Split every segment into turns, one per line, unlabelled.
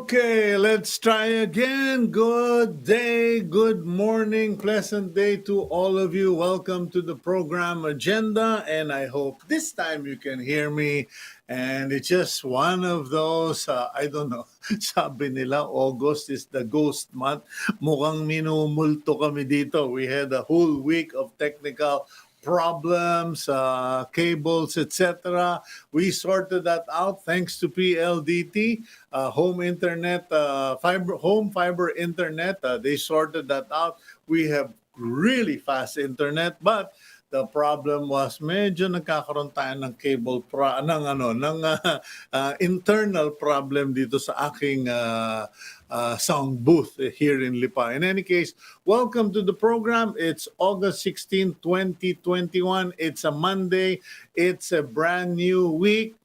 Okay, let's try again. Good day, good morning, pleasant day to all of you. Welcome to the program agenda, and I hope this time you can hear me. And it's just one of those, I don't know, sabi nila, August is the ghost month. Mukhang minumulto kami dito. We had a whole week of technical problems, cables, etc. We sorted that out thanks to PLDT, home internet, home fiber internet. They sorted that out. We have really fast internet, but the problem was medyo nagkakaroon tayo ng internal problem dito sa aking sound booth here in Lipa. In any case, welcome to the program. It's August 16, 2021. It's a Monday. It's a brand new week.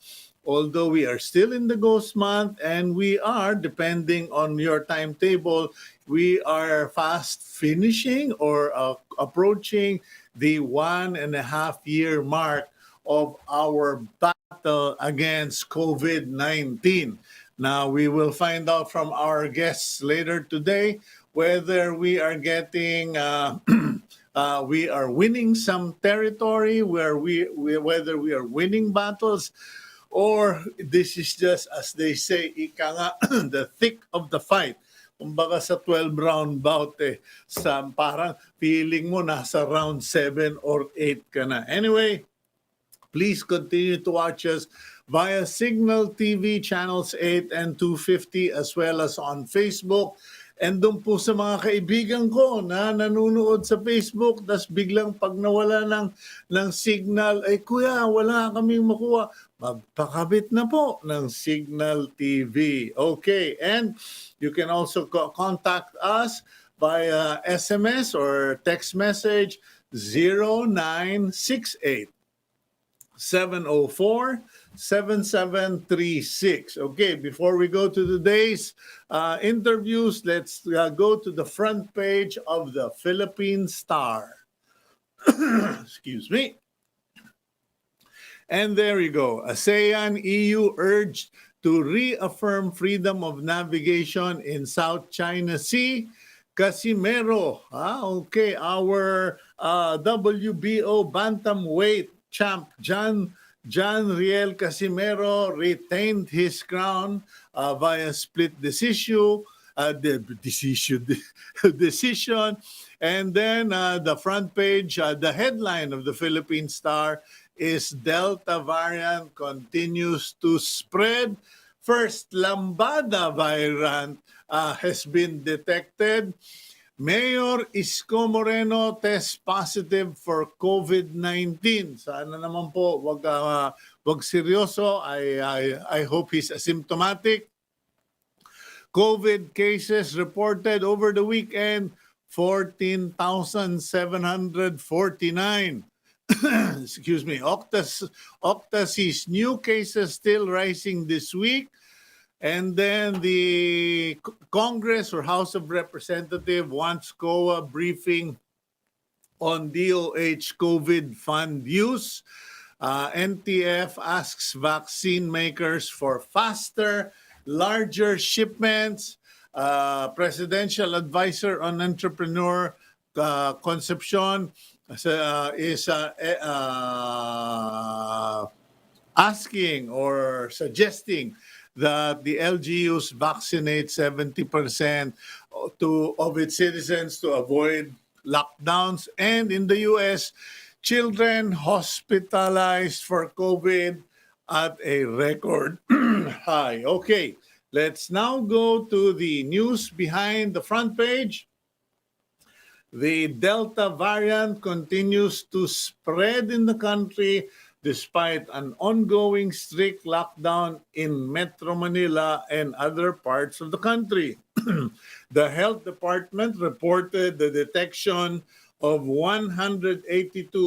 Although we are still in the ghost month and we are, depending on your timetable, we are fast finishing or approaching the 1.5-year mark of our battle against COVID-19. Now, we will find out from our guests later today whether we are getting, we are winning some territory, whether we are winning battles, or this is just, as they say, ika nga, the thick of the fight. Kumbaga sa 12-round bout, parang feeling mo nasa round 7 or 8 ka na. Anyway, please continue to watch us via Cignal TV channels 8 and 250 as well as on Facebook. And doon po sa mga kaibigan ko na nanonood sa Facebook, tas biglang pag nawala ng signal, kuya, wala kaming makuha. Magpakabit na po ng Cignal TV. Okay, and you can also contact us via SMS or text message 0968 704-7736. Okay, before we go to today's interviews, let's go to the front page of the Philippine Star. Excuse me. And there you go. ASEAN EU urged to reaffirm freedom of navigation in South China Sea. Casimero, okay, our WBO bantamweight champ John Riel Casimero retained his crown via split decision. And then the front page, the headline of the Philippine Star is Delta variant continues to spread. First lambada variant has been detected. Mayor Oscar Moreno tests positive for COVID-19. Sana naman po wag seryoso. I hope he's asymptomatic. COVID cases reported over the weekend, 14,749. Excuse me. OCTA sees new cases still rising this week. And then the Congress or House of Representatives wants COA briefing on DOH COVID fund use. NTF asks vaccine makers for faster, larger shipments. Presidential Adviser on Entrepreneur Concepcion is asking or suggesting that the LGUs vaccinate 70% of its citizens to avoid lockdowns. And in the U.S., children hospitalized for COVID at a record high. Okay, let's now go to the news behind the front page. The Delta variant continues to spread in the country despite an ongoing strict lockdown in Metro Manila and other parts of the country. The Health Department reported the detection of 182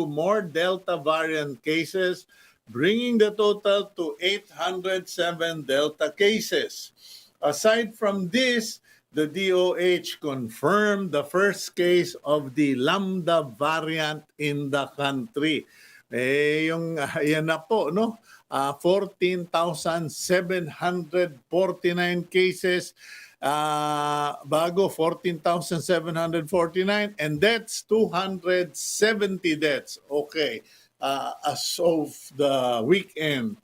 more Delta variant cases, bringing the total to 807 Delta cases. Aside from this, the DOH confirmed the first case of the Lambda variant in the country. Yan na po, no? 14,749 cases, bago 14,749, and deaths 270 deaths. Okay, as of the weekend.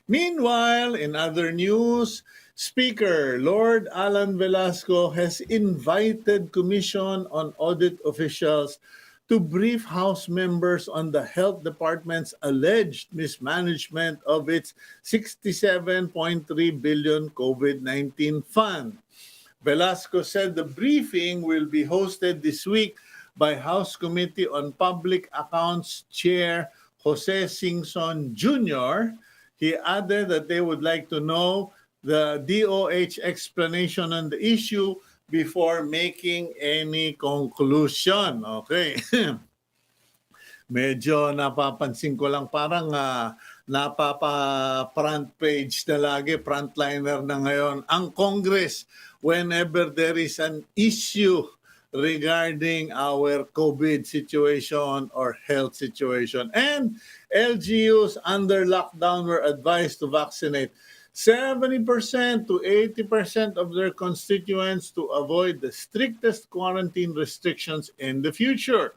Meanwhile, in other news, Speaker Lord Alan Velasco has invited Commission on Audit officials to brief House members on the Health Department's alleged mismanagement of its 67.3 billion COVID-19 fund. Velasco said the briefing will be hosted this week by House Committee on Public Accounts Chair Jose Singson Jr. He added that they would like to know the DOH explanation on the issue before making any conclusion. Okay. Medyo napapansin ko lang parang napapa-front page na lagi, frontliner na ngayon ang Congress whenever there is an issue regarding our COVID situation or health situation. And LGUs under lockdown were advised to vaccinate 70% to 80% of their constituents to avoid the strictest quarantine restrictions in the future.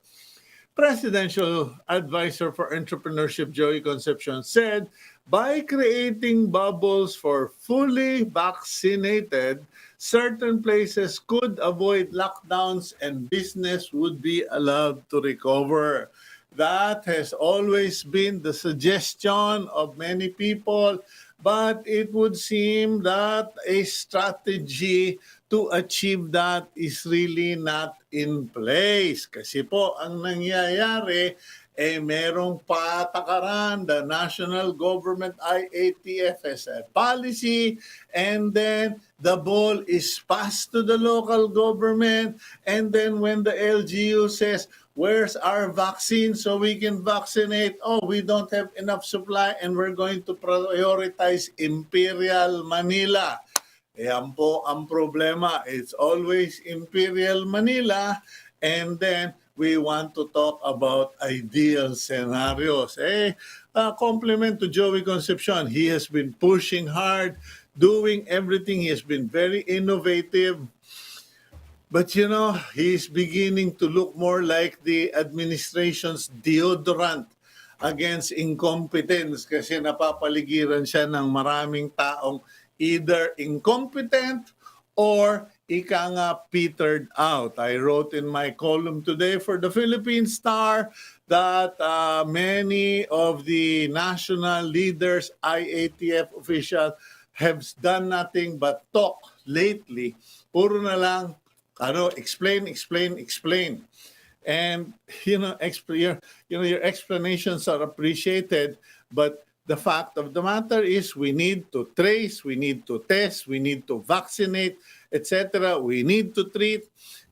Presidential Advisor for Entrepreneurship Joey Concepcion said, by creating bubbles for fully vaccinated, certain places could avoid lockdowns and business would be allowed to recover. That has always been the suggestion of many people, but it would seem that a strategy to achieve that is really not in place. Kasi po, ang nangyayari, merong patakaran, the national government, IATF has a policy, and then the ball is passed to the local government, and then when the LGU says, where's our vaccine so we can vaccinate? Oh, we don't have enough supply and we're going to prioritize Imperial Manila. Yan po ang problema. It's always Imperial Manila, and then we want to talk about ideal scenarios. Compliment to Joey Concepcion. He has been pushing hard, doing everything. He has been very innovative. But you know, he's beginning to look more like the administration's deodorant against incompetence kasi napapaligiran siya ng maraming taong either incompetent or ika nga petered out. I wrote in my column today for the Philippine Star that many of the national leaders, IATF officials, have done nothing but talk lately. Puro na lang, explain. And your explanations are appreciated, but the fact of the matter is we need to trace, we need to test, we need to vaccinate, etc. We need to treat.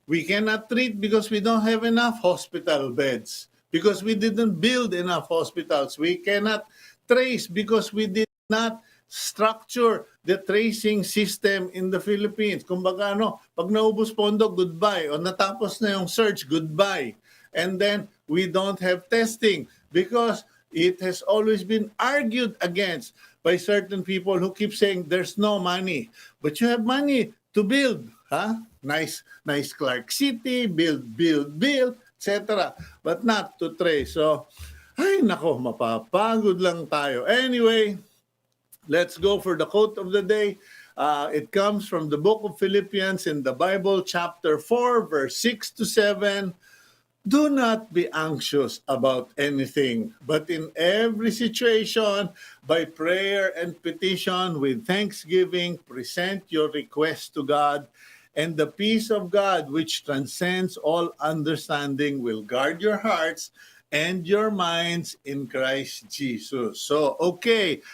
We cannot treat because we don't have enough hospital beds, because we didn't build enough hospitals. We cannot trace because we did not structure the tracing system in the Philippines. Kumbaga pag naubos pondo, goodbye. O natapos na yung search, goodbye. And then we don't have testing because it has always been argued against by certain people who keep saying there's no money. But you have money to build. Nice Clark City, build, etc. But not to trace. So, mapapagod lang tayo. Anyway, let's go for the quote of the day. It comes from the book of Philippians in the Bible, chapter 4, verse 6 to 7. Do not be anxious about anything, but in every situation, by prayer and petition, with thanksgiving, present your request to God, and the peace of God, which transcends all understanding, will guard your hearts and your minds in Christ Jesus. So, okay.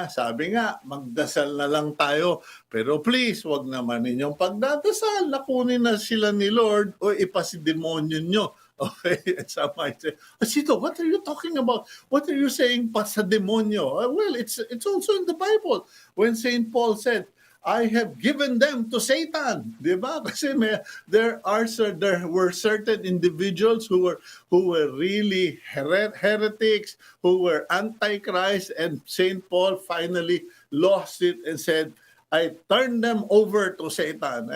Sabi nga, magdasal na lang tayo. Pero please, wag naman ninyong pagdadasal. Nakunin na sila ni Lord o ipasidemonyo nyo. Okay, some might say, Cito, what are you talking about? What are you saying, pasademonyo? Well, it's also in the Bible. When St. Paul said, I have given them to Satan, di ba? Kasi there were certain individuals who were really heretics, who were antichrist, and Saint Paul finally lost it and said, I turned them over to Satan.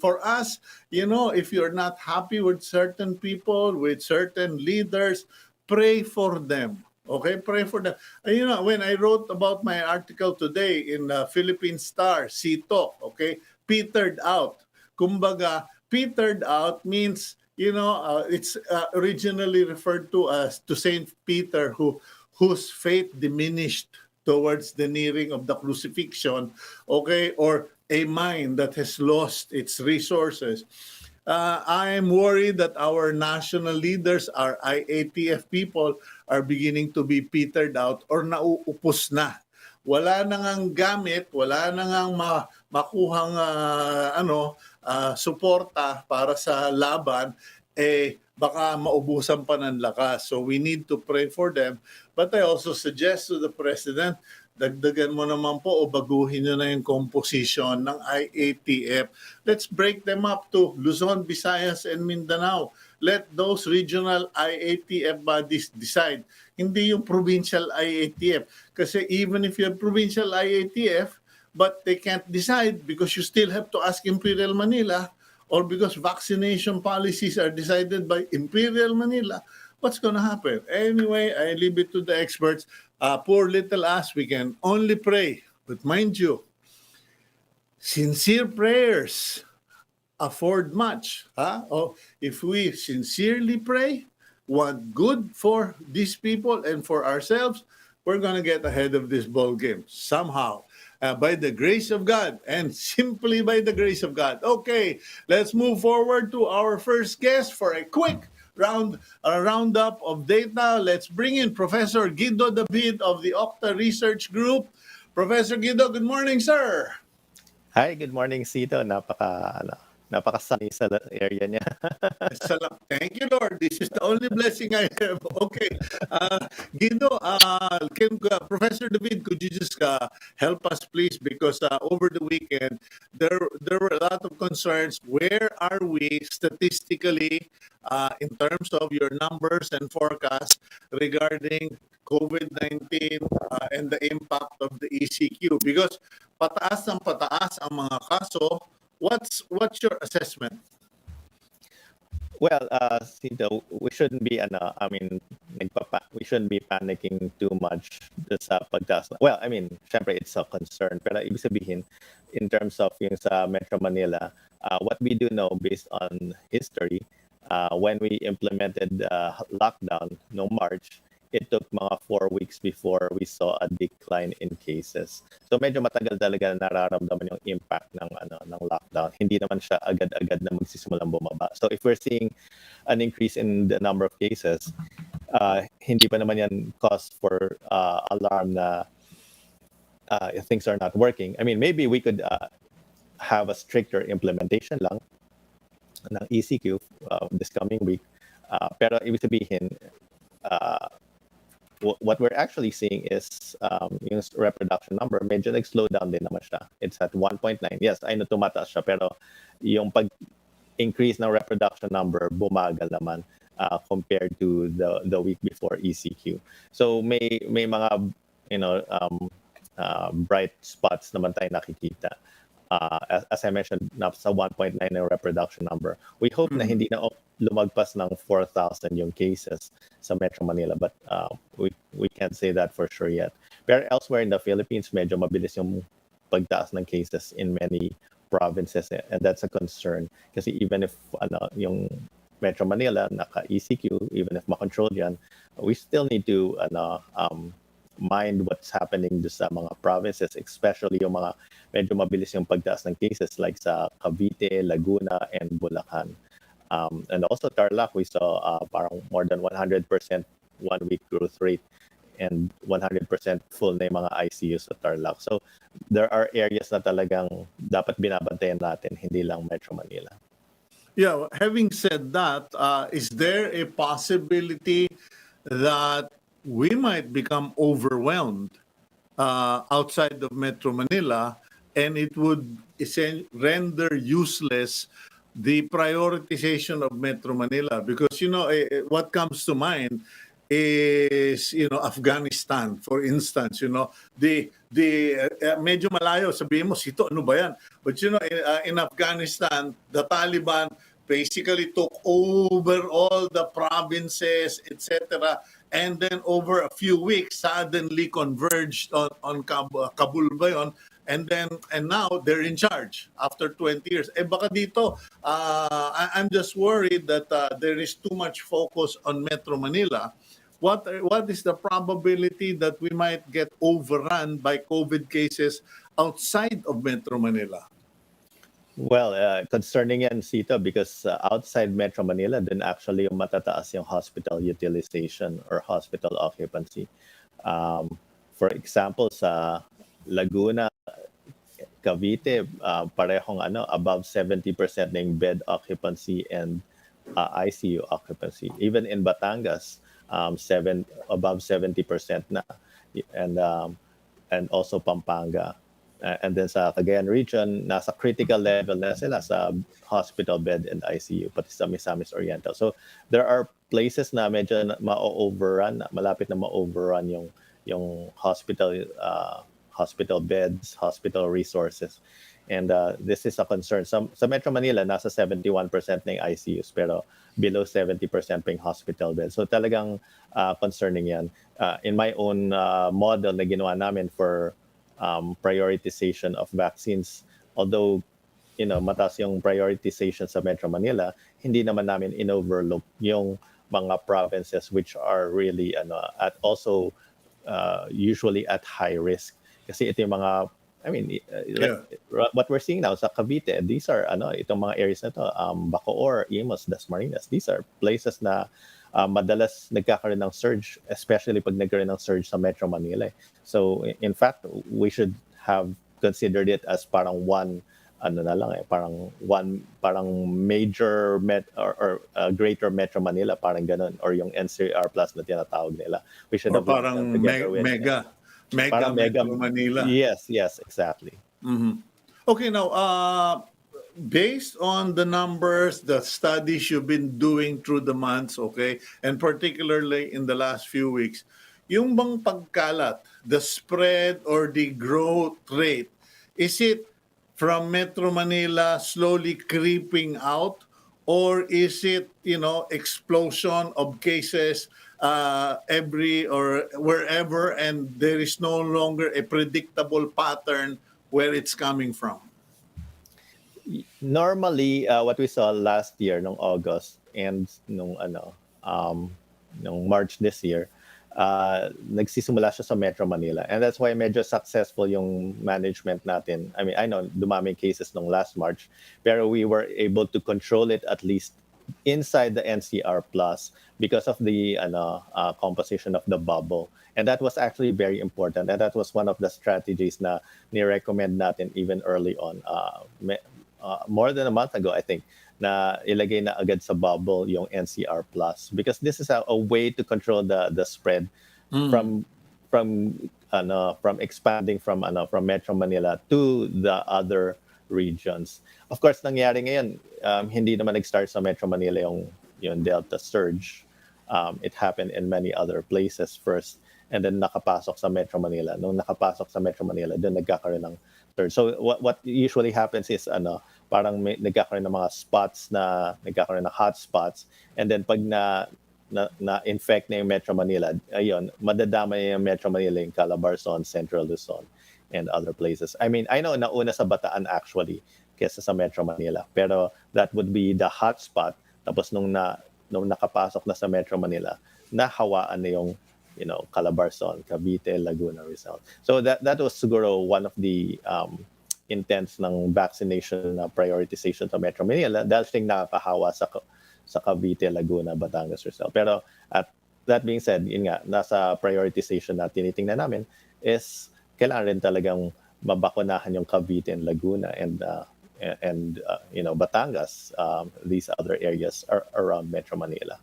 For us, if you're not happy with certain people, with certain leaders, pray for them. Okay, pray for them. When I wrote about my article today in Philippine Star, Cito, okay, petered out. Kumbaga, petered out means, it's originally referred to as to Saint Peter, whose faith diminished towards the nearing of the crucifixion, okay, or a mind that has lost its resources. I am worried that our national leaders, our IATF people, are beginning to be petered out or nauupos na. Wala na ngang gamit, wala na ngang makuhang suporta para sa laban, baka maubusan pa ng lakas. So we need to pray for them. But I also suggest to the President, dagdagan mo naman po o baguhin nyo na yung composition ng IATF. Let's break them up to Luzon, Visayas, and Mindanao. Let those regional IATF bodies decide. Hindi yung provincial IATF. Kasi even if you have provincial IATF, but they can't decide because you still have to ask Imperial Manila, or because vaccination policies are decided by Imperial Manila, what's going to happen? Anyway, I leave it to the experts. Poor little us, we can only pray. But mind you, sincere prayers afford much. If we sincerely pray, want good for these people and for ourselves, we're going to get ahead of this ball game somehow. By the grace of God, and simply by the grace of God. Okay, let's move forward to our first guest for a quick roundup of data. Let's bring in Professor Guido David of the OCTA Research Group. Professor Guido, good morning, sir.
Hi, good morning, Cito. Napaka-sunny sa area niya.
Thank you, Lord. This is the only blessing I have. Okay. Guido, Professor David, could you just help us, please? Because over the weekend, there were a lot of concerns. Where are we statistically in terms of your numbers and forecasts regarding COVID-19 and the impact of the ECQ? Because pataas ang mga kaso. What's your assessment?
Well, Cito, we shouldn't be we shouldn't be panicking too much sa pagtaas. Well, syempre it's a concern, pero ibig sabihin in terms of yung sa Metro Manila, what we do know based on history, when we implemented lockdown no March, it took mga 4 weeks before we saw a decline in cases. So medyo matagal talaga nararamdaman yung impact ng lockdown. Hindi naman siya agad-agad na magsisimulang bumaba. So if we're seeing an increase in the number of cases, hindi pa naman yan cause for alarm na things are not working. Maybe we could have a stricter implementation lang ng ECQ this coming week. Pero ibig sabihin, what we're actually seeing is yung reproduction number, medyo nag-slow down din naman siya. It's at 1.9. Yes, I know tumataas siya, pero yung pag-increase ng reproduction number, bumagal naman compared to the week before ECQ. So may mga bright spots naman tayo nakikita. As I mentioned, sa 1.9 na reproduction number. We hope na hindi na lumagpas ng 4,000 yung cases sa Metro Manila, but we can't say that for sure yet. Pero elsewhere in the Philippines, medyo mabilis yung pagtaas ng cases in many provinces, and that's a concern. Kasi even if yung Metro Manila naka-ECQ, even if makontrol yan, we still need to mind what's happening sa mga provinces, especially yung mga medyo mabilis yung pagtaas ng cases like sa Cavite, Laguna, and Bulacan. And also Tarlac, we saw parang more than 100% one-week growth rate and 100% full na yung mga ICUs sa Tarlac. So there are areas na talagang dapat binabantayan natin, hindi lang Metro Manila.
Yeah, having said that, is there a possibility that we might become overwhelmed outside of Metro Manila and it would render useless the prioritization of Metro Manila, because what comes to mind is Afghanistan, for instance. Medyo malayo, sabihin mo, Sito, ano ba yan? But in Afghanistan, the Taliban basically took over all the provinces, etc., and then over a few weeks suddenly converged on Kabul ba yun? And now they're in charge after 20 years. Baka dito, I'm just worried that there is too much focus on Metro Manila. What is the probability that we might get overrun by COVID cases outside of Metro Manila?
Well, concerning yan, Cito, because outside Metro Manila, then actually yung matataas yung hospital utilization or hospital occupancy. For example, sa Laguna, Cavite, parehong above 70% na yung bed occupancy and ICU occupancy. Even in Batangas, above 70% na, and also Pampanga. And then sa Cagayan region, nasa critical level na sila sa hospital bed and ICU, pati sa Misamis Oriental. So there are places na medyo ma-overrun, malapit na ma-overrun yung hospital beds, hospital resources. And this is a concern. Sa Metro Manila, nasa 71% na yung ICUs, pero below 70% pa yung hospital beds. So talagang concerning yan. In my own model na ginawa namin for prioritization of vaccines, although mataas yung prioritization sa Metro Manila, hindi naman namin in-overlook yung mga provinces which are really at also usually at high risk. Kasi ito yung mga what we're seeing now sa Cavite, these are itong mga areas na to, Bacoor, Imus, Dasmariñas, these are places na madalas nagkakaroon ng surge, especially pag nagkaroon ng surge sa Metro Manila. So in fact, we should have considered it as parang parang major or greater Metro Manila, parang ganun, or yung NCR plus na tinatawag nila. We should
Or
have
parang mega Metro Manila.
Yes, exactly.
Mm-hmm. Okay, now based on the numbers, the studies you've been doing through the months, okay, and particularly in the last few weeks, yung bang pagkalat, the spread or the growth rate, is it from Metro Manila slowly creeping out, or is it explosion of cases every or wherever, and there is no longer a predictable pattern where it's coming from?
Normally, what we saw last year, nung August, and nung March this year, nagsisimula siya sa Metro Manila. And that's why medyo successful yung management natin. I mean, I know dumami cases nung last March, pero we were able to control it at least inside the NCR plus because of the composition of the bubble. And that was actually very important. And that was one of the strategies na ni-recommend natin even early on. More than a month ago, I think, na ilagay na agad sa bubble yung NCR plus, because this is a way to control the spread from expanding from Metro Manila to the other regions. Of course, nangyari ngayon, hindi naman nag-start sa Metro Manila yung Delta surge. It happened in many other places first, and then nakapasok sa Metro Manila. Nung nakapasok sa Metro Manila, doon nagkakaroon ng surge. So what usually happens is parang nagkakaroon ng mga spots na nagkakaroon ng hot spots, and then pag na-infect na yung Metro Manila, ayun, madadamay yung Metro Manila, yung Calabarzon, Central Luzon, and other places. I mean, I know nauna sa Bataan actually kesa sa Metro Manila, pero that would be the hot spot. Tapos nung nakapasok na sa Metro Manila, nahawaan na yung Calabarzon, Cavite, Laguna, Rizal. So that was siguro one of the intents ng vaccination na prioritization sa Metro Manila, dahil siyang nakakahawa sa Cavite, Laguna, Batangas, Rizal. Pero at that being said, yun nga, nasa prioritization na tinitingnan namin is kailangan rin talagang mabakunahan yung Cavite and Laguna and Batangas, these other areas around Metro Manila.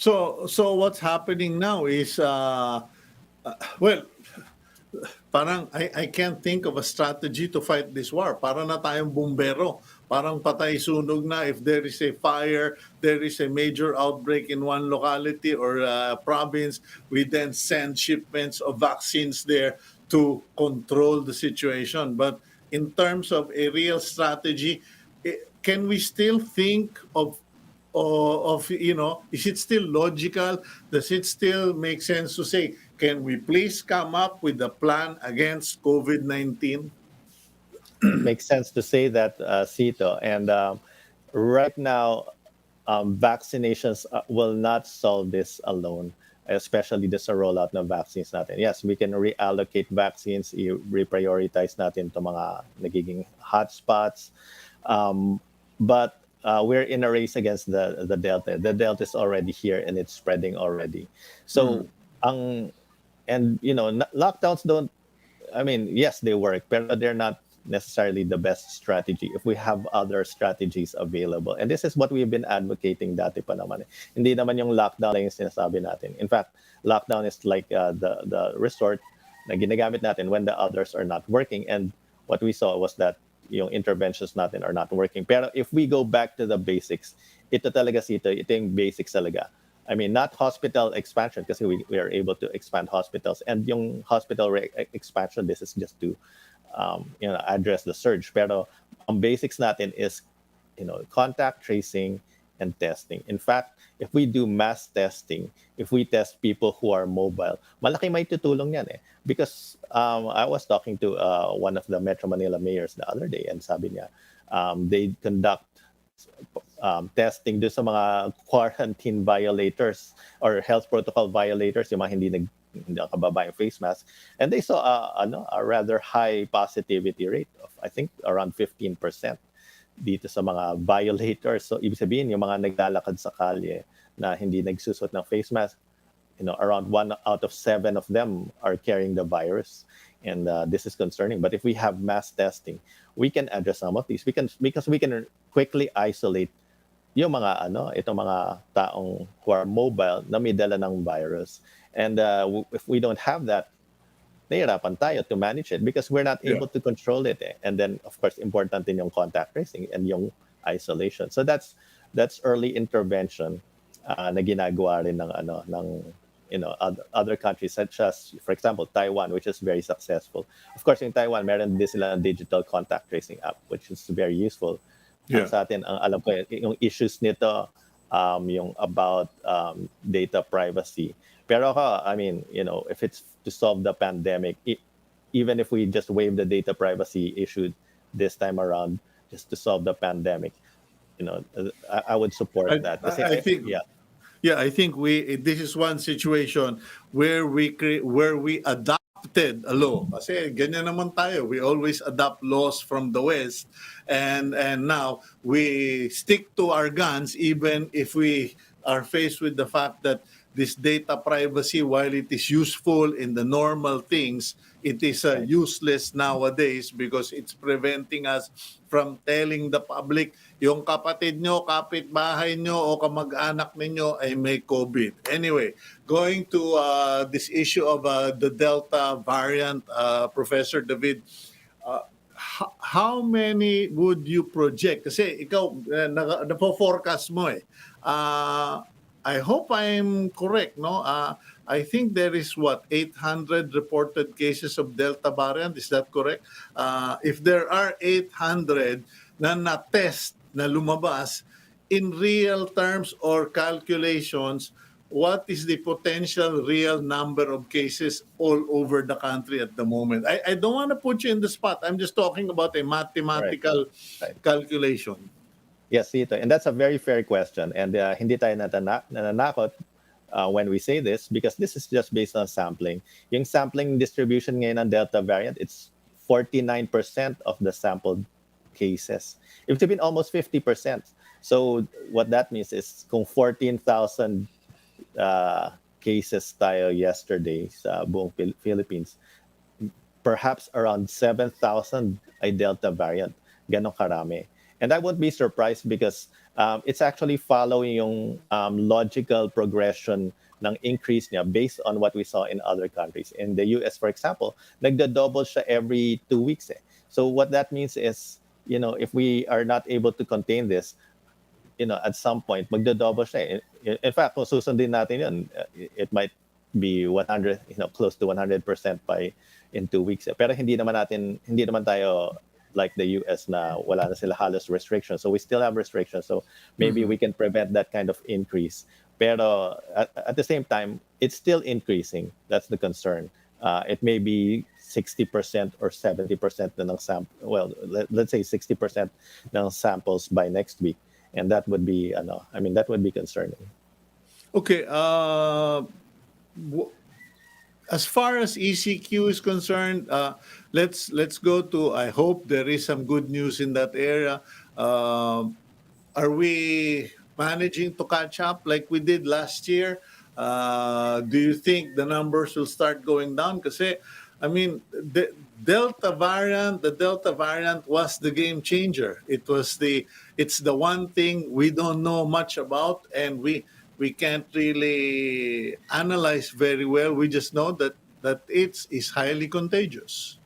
So what's happening now is well, Parang I can't think of a strategy to fight this war. Para na tayong bumbero. Parang patay sunog na. If there is a fire, there is a major outbreak in one locality or province, we then send shipments of vaccines there to control the situation. But in terms of a real strategy, can we still think of is it still logical? Does it still make sense to say, can we please come up with a plan against COVID-19?
It makes sense to say that, Cito. And right now, vaccinations will not solve this alone, especially the sa rollout ng vaccines natin. Yes, we can reallocate vaccines, reprioritize natin to mga nagiging hotspots. But we're in a race against the Delta. The Delta is already here and it's spreading already. So, ang and lockdowns don't, I mean, yes, they work, but they're not necessarily the best strategy if we have other strategies available. And this is what we've been advocating dati pa naman. Hindi naman yung lockdown lang yung sinasabi natin. In fact, lockdown is like the resort na ginagamit natin when the others are not working. And what we saw was that yung interventions natin are not working. Pero if we go back to the basics, ito talaga ito yung basics talaga. I mean, not hospital expansion kasi we are able to expand hospitals. And yung hospital expansion, this is just to address the surge. Pero ang basics natin is, contact tracing and testing. In fact, if we do mass testing, if we test people who are mobile, malaki may tutulong yan eh. Because I was talking to one of the Metro Manila mayors the other day and sabi niya, they conduct testing do sa mga quarantine violators or health protocol violators, yung mga hindi nakababa yung face mask. And they saw a rather high positivity rate of, I think, around 15% dito sa mga violators. So, ibig sabihin, yung mga naglalakad sa kalye na hindi nagsusot ng face mask, around 1 out of 7 of them are carrying the virus. And this is concerning. But if we have mass testing, we can address some of these. Because we can quickly isolate yung mga itong mga taong who are mobile na may dala ng virus. And if we don't have that, nahihirapan tayo to manage it because we're not able to control it. And then, of course, important din yung contact tracing and yung isolation. So that's early intervention na ginagawa rin ng other countries such as, for example, Taiwan, which is very successful. Of course, in Taiwan, meron din sila ng digital contact tracing app, which is very useful.
Yeah.
Sa atin, ang alam ko, yung issues nito, yung about data privacy. Pero I mean, if it's to solve the pandemic, even if we just waive the data privacy issue this time around, just to solve the pandemic, I would support that. Kasi
I think, yeah, I think this is one situation where we adopted a law. Kasi ganyan naman tayo. We always adopt laws from the West, and now we stick to our guns even if we are faced with the fact that this data privacy, while it is useful in the normal things, it is useless nowadays because it's preventing us from telling the public, yung kapatid nyo, kapitbahay nyo, o kamag-anak ninyo ay may COVID. Anyway, going to this issue of the Delta variant, Professor David, how many would you project? Kasi ikaw, napo-forecast mo eh. I hope I'm correct, no? I think there is 800 reported cases of Delta variant. Is that correct? If there are 800 na test na lumabas, in real terms or calculations, what is the potential real number of cases all over the country at the moment? I don't want to put you in the spot. I'm just talking about a mathematical calculation.
Yes, Cito. And that's a very fair question. And hindi tayo nananakot when we say this because this is just based on sampling. Yung sampling distribution ngayon ng Delta variant, it's 49% of the sampled cases. It's been almost 50%. So what that means is kung 14,000 cases tayo yesterday sa buong Philippines, perhaps around 7,000 ay Delta variant. Ganon karami. And I won't be surprised because it's actually following yung logical progression ng increase niya based on what we saw in other countries. In the US, for example, nagda-double siya every 2 weeks. So what that means is, if we are not able to contain this, at some point, magda-double siya. In fact, kung susundin natin yun, it might be 100, close to 100% by in 2 weeks. Pero hindi naman tayo like the US na wala na sila halos restrictions. So we still have restrictions. So maybe we can prevent that kind of increase. Pero at the same time, it's still increasing. That's the concern. It may be 60% or 70% na ng sample. Well, let's say 60% ng samples by next week. And that would be, that would be concerning.
Okay. As far as ECQ is concerned, let's go to. I hope there is some good news in that area. Are we managing to catch up like we did last year? Do you think the numbers will start going down? Kasi, the Delta variant was the game changer. It's the one thing we don't know much about, and we can't really analyze very well. We just know that it is highly contagious.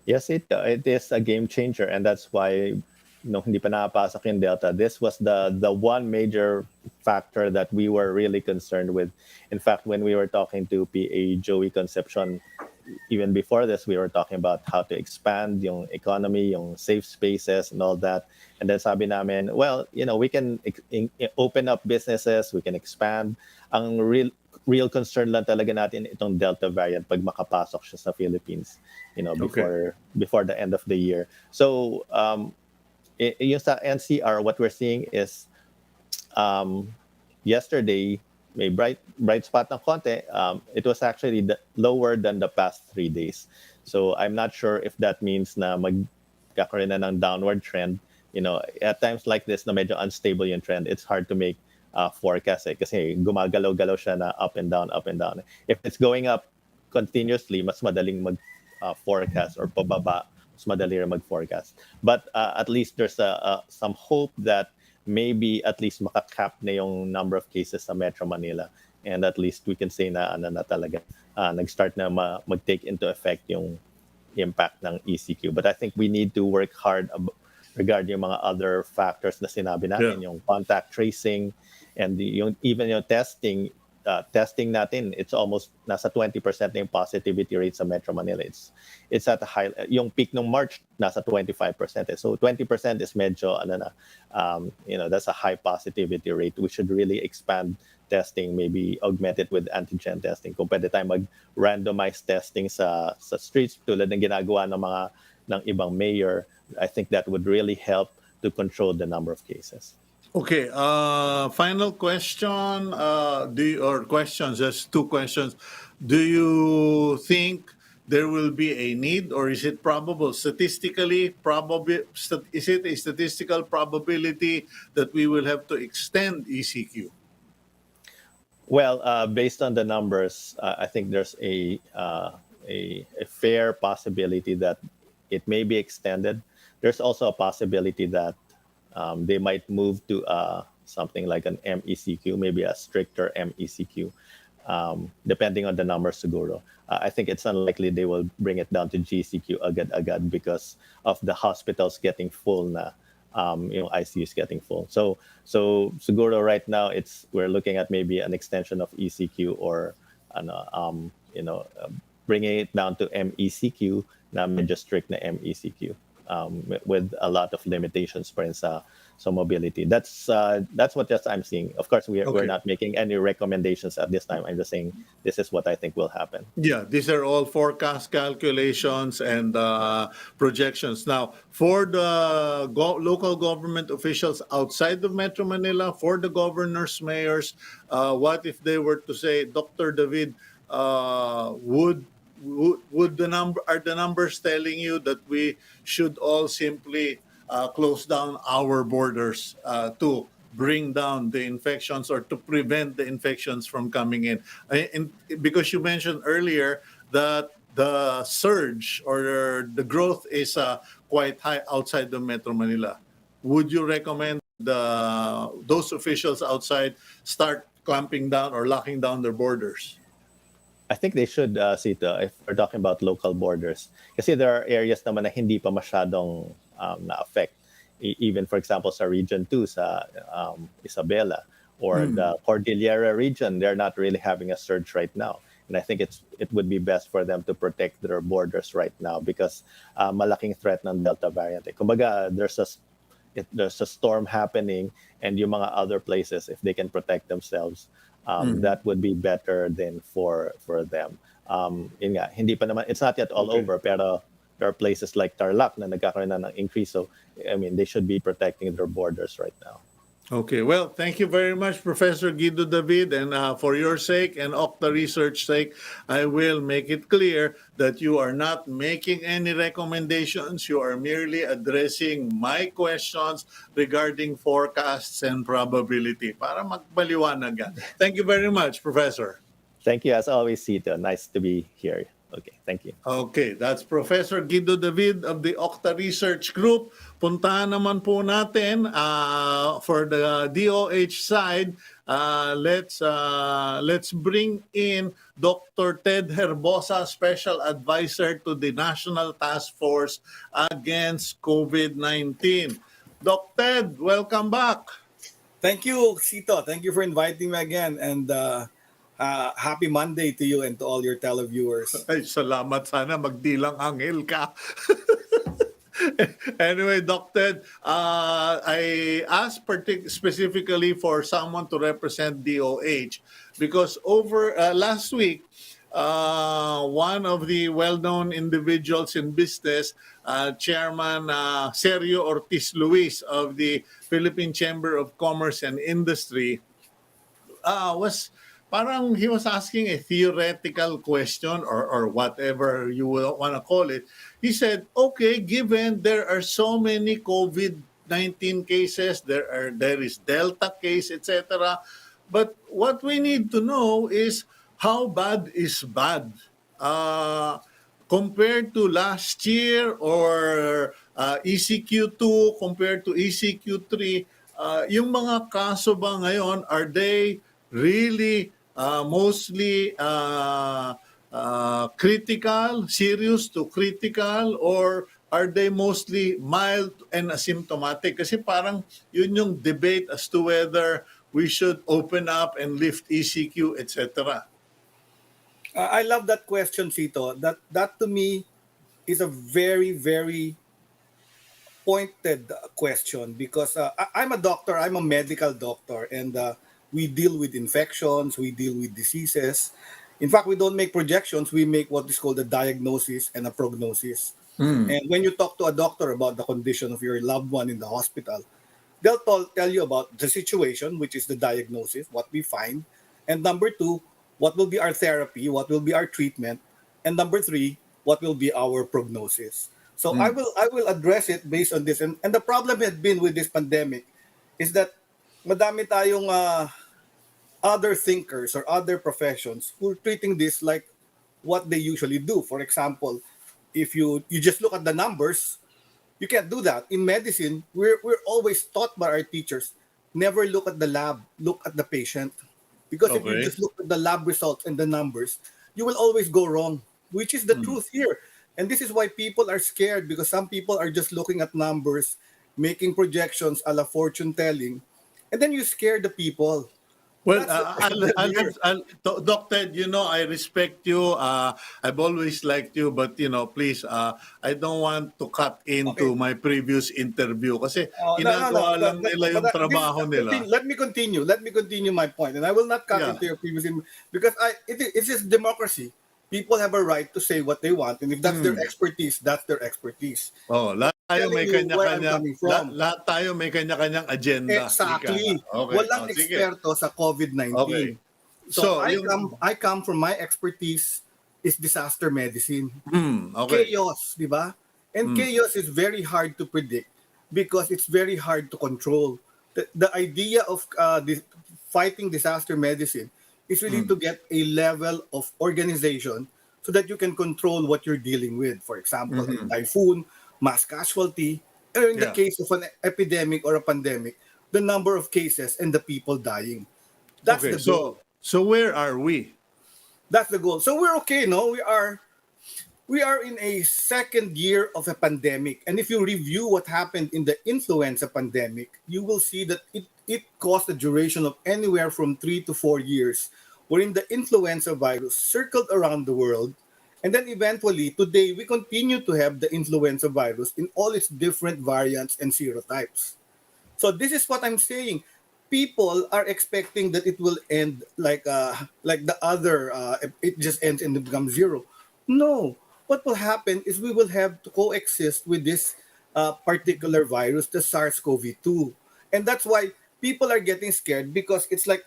Yes, it is a game changer, and that's why hindi pa nakapasok yung Delta. This was the one major factor that we were really concerned with. In fact, when we were talking to PA Joey Concepcion, even before this, we were talking about how to expand yung economy, yung safe spaces and all that. And then sabi namin, well, we can open up businesses, we can expand. Ang real concern lang talaga natin itong Delta variant pag makapasok siya sa Philippines, before the end of the year. So, yung sa NCR, what we're seeing is yesterday, may bright spot ng konti. It was actually lower than the past 3 days. So I'm not sure if that means na magkakaroon na ng downward trend. At times like this na medyo unstable yung trend, it's hard to make forecast kasi gumagalaw-galaw siya na up and down, up and down. If it's going up continuously, mas madaling mag-forecast or pababa, mas madali rin mag-forecast. But at least there's some hope that maybe at least makakap na yung number of cases sa Metro Manila, and at least we can say na talaga nag-start na mag-take into effect yung impact ng ECQ. But I think we need to work hard regarding yung mga other factors na sinabi natin, yung contact tracing and even yung testing. Testing natin, it's almost nasa 20% na yung positivity rate sa Metro Manila. It's at a high, yung peak ng March nasa 25%. So 20% is medyo that's a high positivity rate. We should really expand testing, maybe augment it with antigen testing. Kung pwede tayo mag-randomized testing sa streets tulad ng ginagawa ng ibang mayor, I think that would really help to control the number of cases.
Okay, final question, questions, just two questions. Do you think there will be a need, or is it probable, is it a statistical probability that we will have to extend ECQ?
Well, based on the numbers, I think there's a fair possibility that it may be extended. There's also a possibility that they might move to something like an MECQ, maybe a stricter MECQ, depending on the numbers siguro. I think it's unlikely they will bring it down to GCQ agad-agad because of the hospitals getting full na, ICUs getting full. So siguro right now we're looking at maybe an extension of ECQ or bringing it down to MECQ na medyo strict na MECQ. With a lot of limitations pa rin sa mobility. That's what just I'm seeing. Of course, we're not making any recommendations at this time. I'm just saying this is what I think will happen.
Yeah, these are all forecast calculations and projections. Now, for the local government officials outside of Metro Manila, for the governors, mayors, what if they were to say, Dr. David, would the numbers telling you that we should all simply close down our borders to bring down the infections or to prevent the infections from coming in? Because you mentioned earlier that the surge or the growth is quite high outside the Metro Manila. Would you recommend those officials outside start clamping down or locking down their borders?
I think they should, Cito, if we're talking about local borders. Kasi there are areas naman na hindi pa masyadong na-affect. Even, for example, sa Region 2, sa Isabela, or the Cordillera region, they're not really having a surge right now. And I think it would be best for them to protect their borders right now because malaking threat ng Delta variant. Kumbaga, there's a storm happening, and yung mga other places, if they can protect themselves, that would be better than for them. Yun nga, hindi pa naman, it's not yet all over, pero there are places like Tarlac na nagkakaroon na ng increase. So, I mean, they should be protecting their borders right now.
Okay, well, thank you very much, Professor Guido David. And for your sake and OCTA research sake, I will make it clear that you are not making any recommendations. You are merely addressing my questions regarding forecasts and probability para magbaliwanag yan. Thank you very much, Professor.
Thank you, as always, Cito. Nice to be here. Okay, thank you.
Okay, that's Professor Guido David of the OCTA Research Group. Puntahan naman po natin for the DOH side, let's bring in Dr. Ted Herbosa, Special Adviser to the National Task Force Against COVID-19. Doc Ted, welcome back.
Thank you, Cito. Thank you for inviting me again. And happy Monday to you and to all your televiewers.
Ay, salamat. Sana magdilang anghel ka. Anyway, Doc Ted, I asked specifically for someone to represent DOH because over last week, one of the well-known individuals in business, Chairman Sergio Ortiz Luis of the Philippine Chamber of Commerce and Industry, he was asking a theoretical question or whatever you want to call it. He said, okay, given there are so many COVID-19 cases, there is Delta case, etc. But what we need to know is how bad is bad. Compared to last year or ECQ2 compared to ECQ3, yung mga kaso ba ngayon, are they really mostly critical, serious to critical, or are they mostly mild and asymptomatic? Kasi parang yun yung debate as to whether we should open up and lift ECQ, etc.
I love that question, Cito. That to me is a very, very pointed question because I'm a doctor, I'm a medical doctor, and we deal with infections, we deal with diseases. In fact, we don't make projections, we make what is called a diagnosis and a prognosis. And when you talk to a doctor about the condition of your loved one in the hospital, they'll tell you about the situation, which is the diagnosis, what we find. And number two, what will be our therapy, what will be our treatment. And number three, what will be our prognosis. So I will address it based on this. And the problem has been with this pandemic is that madami tayong other thinkers or other professions who are treating this like what they usually do. For example, if you just look at the numbers, you can't do that. In medicine, we're always taught by our teachers, never look at the lab, look at the patient. Because if you just look at the lab results and the numbers, you will always go wrong, which is the truth here. And this is why people are scared, because some people are just looking at numbers, making projections a la fortune telling, and then you scare the people.
Well, Doc Ted, I respect you. I've always liked you, but please, I don't want to cut into my previous interview kasi ginagawa lang nila yung trabaho nila.
Let me continue my point, and I will not cut into your previous because it's just democracy. People have a right to say what they want, and if that's their expertise, that's their expertise.
Lahat tayo may kanya-kanyang agenda.
Exactly.
Okay.
Walang eksperto sa COVID-19. Okay. So I come from my expertise is disaster medicine. Chaos, di ba? And chaos is very hard to predict because it's very hard to control. The idea of fighting disaster medicine is really to get a level of organization so that you can control what you're dealing with. For example, a typhoon, mass casualty, or in the case of an epidemic or a pandemic, the number of cases and the people dying. That's
Okay,
the goal.
so where are we?
That's the goal. So we're okay, no? We are in a second year of a pandemic. And if you review what happened in the influenza pandemic, you will see that it caused a duration of anywhere from 3 to 4 years, wherein the influenza virus circled around the world. And then eventually, today, we continue to have the influenza virus in all its different variants and serotypes. So this is what I'm saying. People are expecting that it will end like the other. It just ends and it becomes zero. No, what will happen is we will have to coexist with this particular virus, the SARS-CoV-2, and that's why people are getting scared because it's like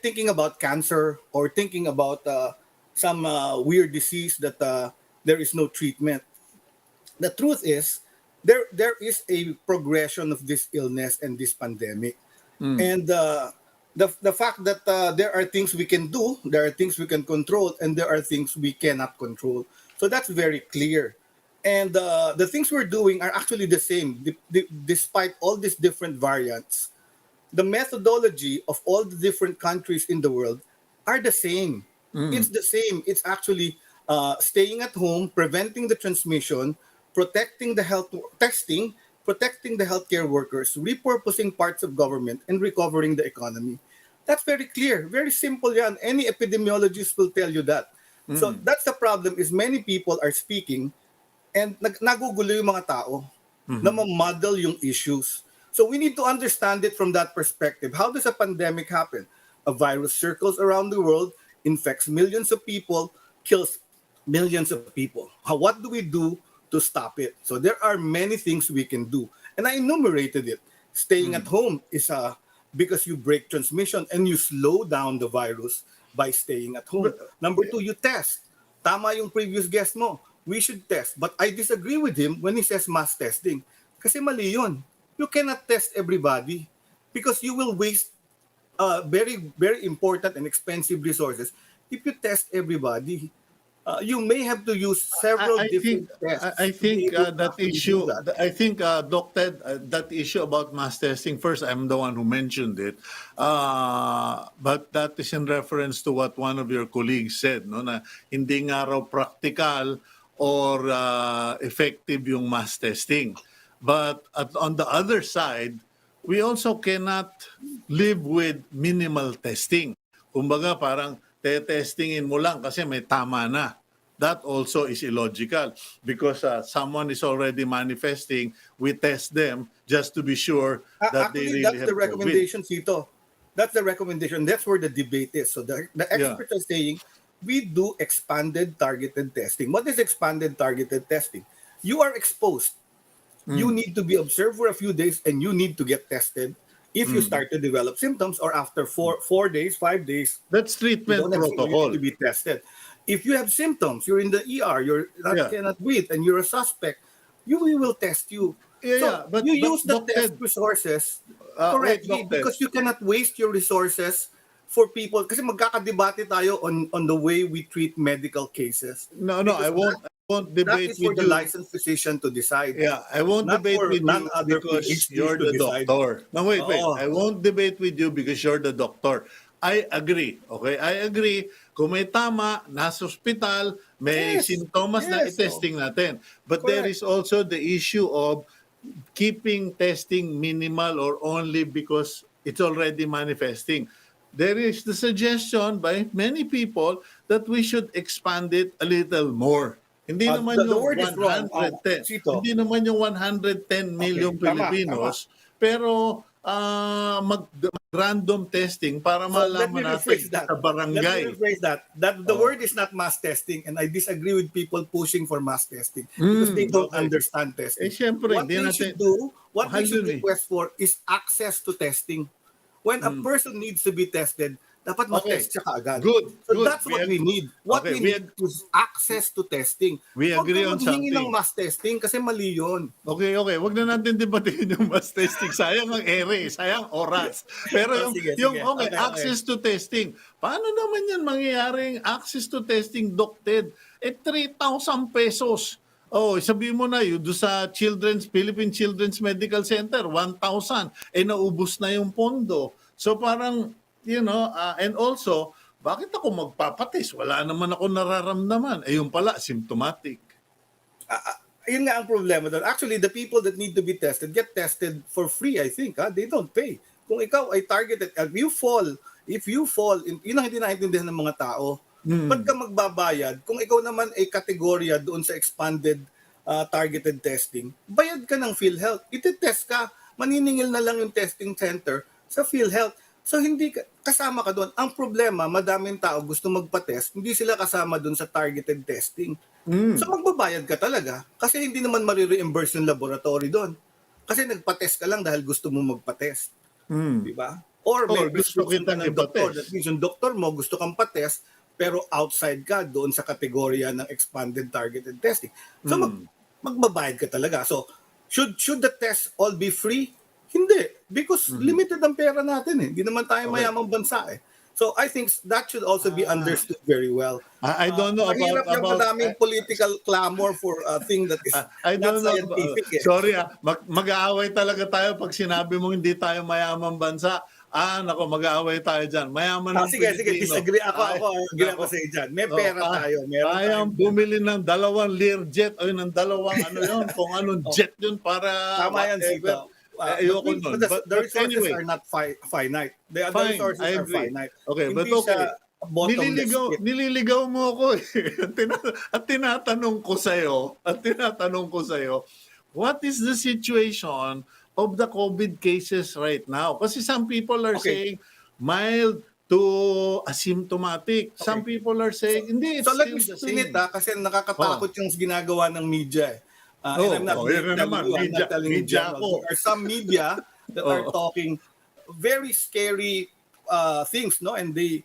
thinking about cancer or thinking about some weird disease that there is no treatment. The truth is there is a progression of this illness and this pandemic, and the fact that there are things we can do, there are things we can control, and there are things we cannot control. So that's very clear. And the things we're doing are actually the same, despite all these different variants. The methodology of all the different countries in the world are the same. It's the same. It's actually staying at home, preventing the transmission, protecting the health testing, protecting the healthcare workers, repurposing parts of government, and recovering the economy. That's very clear, very simple. Yan. Any epidemiologist will tell you that. So that's the problem. Is many people are speaking and nagugulo yung mga tao na ma-muddle yung issues. So we need to understand it from that perspective. How does a pandemic happen? A virus circles around the world, infects millions of people, kills millions of people. What do we do to stop it? So there are many things we can do. And I enumerated it. Staying at home is because you break transmission and you slow down the virus by staying at home. Number two, you test. Tama yung previous guest mo. We should test. But I disagree with him when he says mass testing. Kasi mali yun. You cannot test everybody because you will waste very, very important and expensive resources. If you test everybody, you may have to use several different tests.
I think
to be able to
that
actually
issue.
do that.
I think Doc Ted, that issue about mass testing. First, I'm the one who mentioned it, but that is in reference to what one of your colleagues said, no, na hindi nga raw practical or effective yung mass testing. But on the other side, we also cannot live with minimal testing. Kumbaga parang testingin mo lang kasi may tama na. That also is illogical because someone is already manifesting, we test them just to be sure that they
Actually,
really
that's
have
the
COVID.
recommendation, Cito. That's the recommendation. That's where the debate is. So the experts are saying we do expanded targeted testing. What is expanded targeted testing? You are exposed. You need to be observed for a few days and you need to get tested if you start to develop symptoms or after 4 days, 5 days.
That's
You
treatment
don't have symptoms, you
protocol.
need to be tested. If you have symptoms, you're in the ER, you're not cannot breathe, and you're a suspect, we will test you. So
But
you use the
Doc
test
Ted,
resources
wait,
correctly
Doc Ted.
because you cannot waste your resources for people. Kasi magkakadebate tayo on the way we treat medical cases.
No,
Because
I won't
that
debate
is for
with
the
you.
licensed physician to decide.
Yeah, I won't
Not
debate
for
with you
other
because
PhDs
you're
to
the
decide.
doctor. No, wait.
Oo.
I won't debate with you because you're the doctor. I agree. Okay, I agree. Kung may tama, nasa ospital, may
Yes.
sintomas na
Yes.
i-testing natin. But there
Correct.
is also the issue of keeping testing minimal or only because it's already manifesting. There is the suggestion by many people that we should expand it a little more. Hindi naman
The
yung
word is wrong,
110.
Cito.
Hindi naman yung 110 million
Okay, tama.
Filipinos, pero mag-random testing para
So let me
malaman
rephrase
natin
that.
sa
Let me
barangay.
rephrase that. That the
Oh.
word is not mass testing, and I disagree with people pushing for mass testing because they don't
Okay.
understand testing.
Siyempre,
What
hindi
they
natin,
should do, what
mahal
they should
yun eh.
request for is access to testing. When a person needs to be tested, dapat
Okay.
ma-test siya kaagad.
Good,
So
good.
that's what we need. What
Okay,
we need is access to testing.
we
Huwag
agree
ka
on
maghingi ng
something.
mass testing kasi mali yun.
Okay. Wag na natin debatin yung mass testing. Sayang ang ere, sayang oras. Pero
Sige.
okay,
Okay.
access to testing. Paano naman yan mangyayaring access to testing, Doc Ted? 3,000 pesos. Oh, sabihin mo na yun doon sa Philippine Children's Medical Center, 1,000. Naubos na yung pondo. So parang and also, bakit ako magpapatest? Wala naman ako nararamdaman. Yung pala, symptomatic.
Yun nga ang problema doon. Actually, the people that need to be tested get tested for free, I think. They don't pay. Kung ikaw ay targeted, if you fall, yun ang hindi naiintindihan ng mga tao. Ba't ka magbabayad? Kung ikaw naman ay kategorya doon sa expanded targeted testing, bayad ka ng PhilHealth. Iti-test ka. Maniningil na lang yung testing center sa PhilHealth. So hindi kasama ka doon. Ang problema, madaming tao gusto magpa-test, hindi sila kasama doon sa targeted testing. So magbabayad ka talaga kasi hindi naman marireimburse yung laboratory doon. Kasi nagpa-test ka lang dahil gusto mo magpa-test. Di ba? Or may
gusto
prescription ka
kitang
ng doktor.
ipa-test.
That means yung doktor mo gusto kang pa-test pero outside ka doon sa kategorya ng expanded targeted testing. So magbabayad ka talaga. So should the test all be free? Hindi. Because limited ang pera natin eh. Hindi naman tayo mayamang bansa eh. So I think that should also be understood very well.
I don't know
mahirap
about...
yung madaming political clamor for a thing that is
I
not
don't know.
scientific.
Sorry, mag-aaway talaga tayo pag sinabi mo hindi tayo mayamang bansa. Nako, mag-aaway tayo dyan. Mayaman ng
Sige,
Pilipino.
disagree agree ako sa dyan. May pera tayo. Meron
Kayang bumili ng 2 Learjet o ng 2 kung anong jet yun para...
Tama yan, Cito.
Ayoko nun.
But the resources
anyway,
are not finite. The
fine,
resources
I
are
agree.
finite.
Okay, but
Hindi
okay.
siya bottomless pit.
Nililigaw mo ako eh. At tinatanong ko sa'yo, what is the situation of the COVID cases right now? Kasi some people are saying mild to asymptomatic. Some people are saying, hindi, it's
So let
still
me
the
spin
same.
it kasi nakakatakot yung ginagawa ng media eh. And I'm not
yun na naman.
telling you
Media
general.
ako.
There are some media that are talking very scary things, no? And the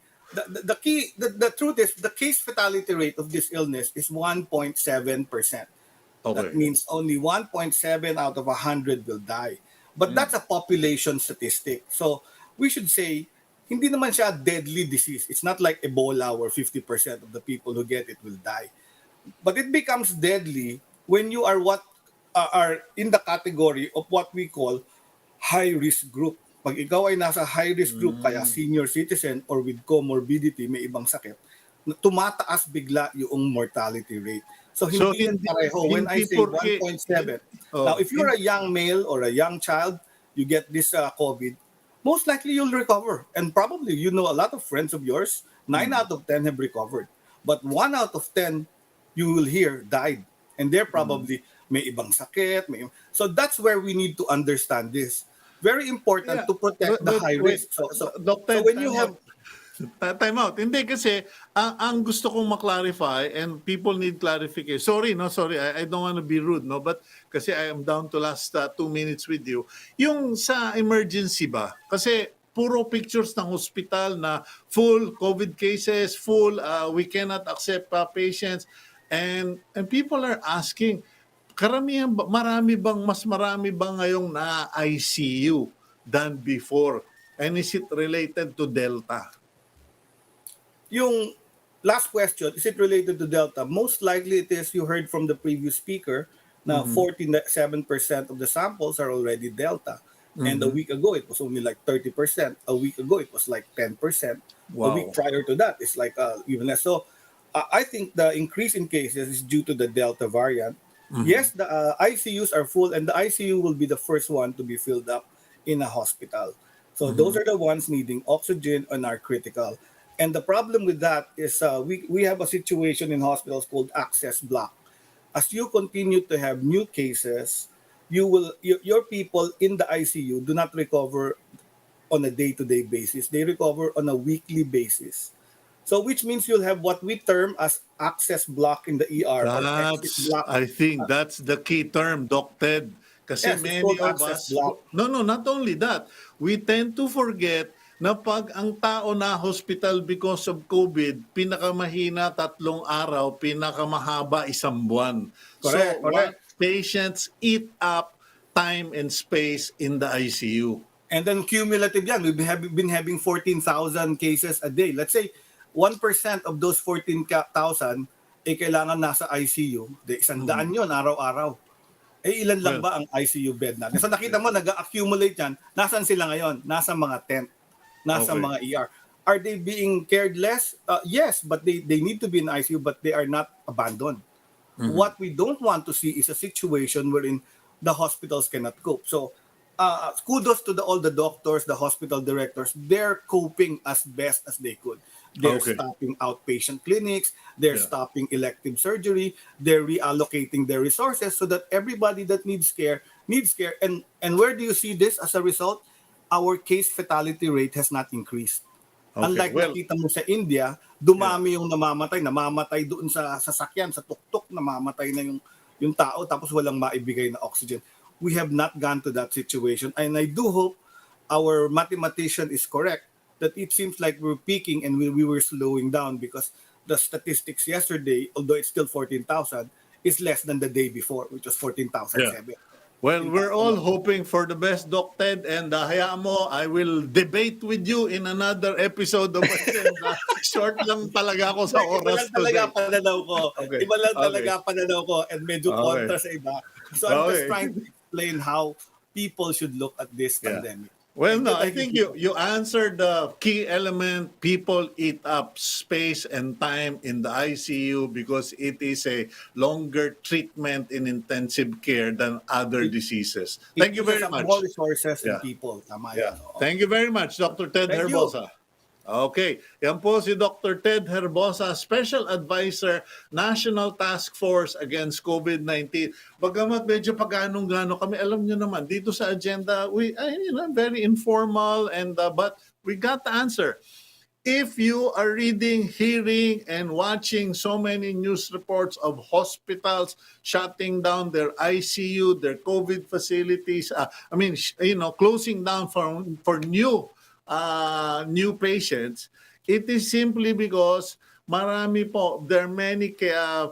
truth is the case fatality rate of this illness is 1.7%. That means only 1.7 out of 100 will die. But that's a population statistic. So we should say, hindi naman siya a deadly disease. It's not like Ebola where 50% of the people who get it will die. But it becomes deadly when you are are in the category of what we call high-risk group. Pag ikaw ay nasa high-risk group, kaya senior citizen or with comorbidity, may ibang sakit, tumataas bigla yung mortality rate. So hindi yan pareho. When I say 1.7, now if you're a young male or a young child, you get this COVID, most likely you'll recover. And probably you know a lot of friends of yours, 9 out of 10 have recovered. But 1 out of 10, you will hear, died. And they're probably may ibang sakit. So that's where we need to understand this. Very important to protect the high risk. So when you have...
Time out. Hindi kasi, ang gusto kong maklarify and people need clarification. Sorry, I don't want to be rude, no? But kasi I am down to last 2 minutes with you. Yung sa emergency ba? Kasi puro pictures ng hospital na full COVID cases, full, we cannot accept patients. And people are asking, mas marami bang ngayong na ICU than before? And is it related to Delta?
Yung last question, is it related to Delta? Most likely it is. You heard from the previous speaker na 47% of the samples are already Delta. And a week ago, it was only like 30%. A week ago, it was like 10%.
Wow.
A week prior to that, it's like even less. So I think the increase in cases is due to the Delta variant. Yes, the ICUs are full, and the ICU will be the first one to be filled up in a hospital. So those are the ones needing oxygen and are critical. And the problem with that is we have a situation in hospitals called access block. As you continue to have new cases, your people in the ICU do not recover on a day-to-day basis. They recover on a weekly basis. So which means you'll have what we term as access block in the ER. Or exit block.
I think that's the key term, Doc Ted. Kasi
Yes, it's
many
called
of
access
us...
block.
No, not only that. We tend to forget na pag ang tao na hospital because of COVID, pinakamahina 3 araw, pinakamahaba 1 buwan.
Correct.
What patients eat up time and space in the ICU.
And then cumulative yan. We've been having 14,000 cases a day. Let's say 1% of those 14,000 kailangan nasa ICU. 100 yun araw-araw. Ilan lang ba ang ICU bed natin? So nakita mo, nag-accumulate yan. Nasaan sila ngayon? Nasa mga tent. nasa
Okay.
mga ER. Are they being cared less? Yes, but they need to be in ICU, but they are not abandoned. What we don't want to see is a situation wherein the hospitals cannot cope. So, kudos to all the doctors, the hospital directors. They're coping as best as they could. They're
Okay.
stopping outpatient clinics. They're
Yeah.
stopping elective surgery. They're reallocating their resources so that everybody that needs care needs care. And where do you see this as a result? Our case fatality rate has not increased.
Okay.
Unlike
Well,
nakita mo sa India,
yeah.
dumami yung namamatay doon sa sasakyan, sa tuktok, namamatay na yung tao tapos walang maibigay na oxygen. We have not gone to that situation, and I do hope our mathematician is correct that it seems like we're peaking and we were slowing down, because the statistics yesterday, although it's still 14,000, is less than the day before, which was 14,007.
Well, we're all hoping for the best, Doc Ted, and hayaan mo, I will debate with you in another episode of Agenda. Short lang talaga ako sa
Iba
oras
lang talaga
today.
pananaw ko.
Okay.
Iba lang
Okay.
talaga pananaw ko, and medyo
Okay.
kontra sa iba. So I'm just
Okay.
trying to explain how people should look at this
Yeah.
pandemic.
Well,
Thank you,
no, I
thank
think
you.
you answered the key element. People eat up space and time in the ICU because it is a longer treatment in intensive care than other diseases. Thank you very
It uses up
much.
more resources and
Yeah.
people. Tama
Yeah.
yan. oo.
Thank you very much, Dr. Ted
Thank you.
Herbosa. Okay. Yan po si Dr. Ted Herbosa, Special Adviser, National Task Force Against COVID-19. Bagamat medyo pagano-gano kami, alam nyo naman, dito sa agenda, very informal, and but we got the answer. If you are reading, hearing, and watching so many news reports of hospitals shutting down their ICU, their COVID facilities, closing down for new patients, it is simply because there are many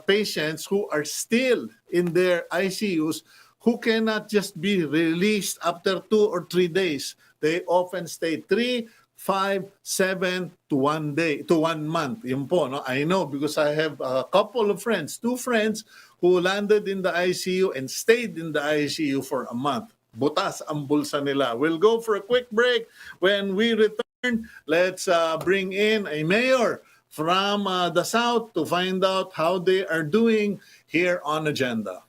patients who are still in their ICUs who cannot just be released after 2 or 3 days. They often stay 3, 5, 7 to 1 day, to 1 month. Yun po, no? I know because I have a couple of friends, 2 friends who landed in the ICU and stayed in the ICU for a month. Butas ang bulsa nila. We'll go for a quick break. When we return, let's bring in a mayor from the South to find out how they are doing here on Agenda.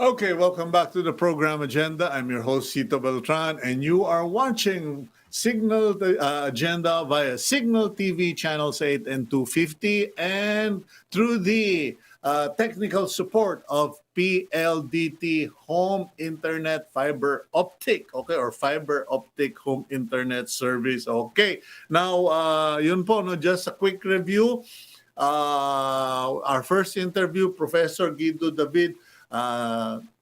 Okay, welcome back to the program Agenda. I'm your host, Cito Beltan, and you are watching Cignal Agenda via Cignal TV channels 8 and 250 and through the technical support of PLDT Home Internet Fiber Optic, okay, or Fiber Optic Home Internet Service. Okay, now, yun po, no, just a quick review. Our first interview, Professor Guido David,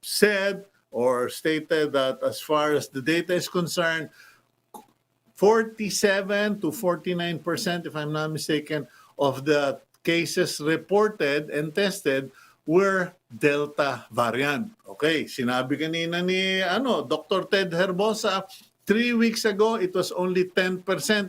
said or stated that as far as the data is concerned, 47 to 49%, if I'm not mistaken, of the cases reported and tested were Delta variant. Okay, sinabi kanina ni Dr. Ted Herbosa, 3 weeks ago, it was only 10%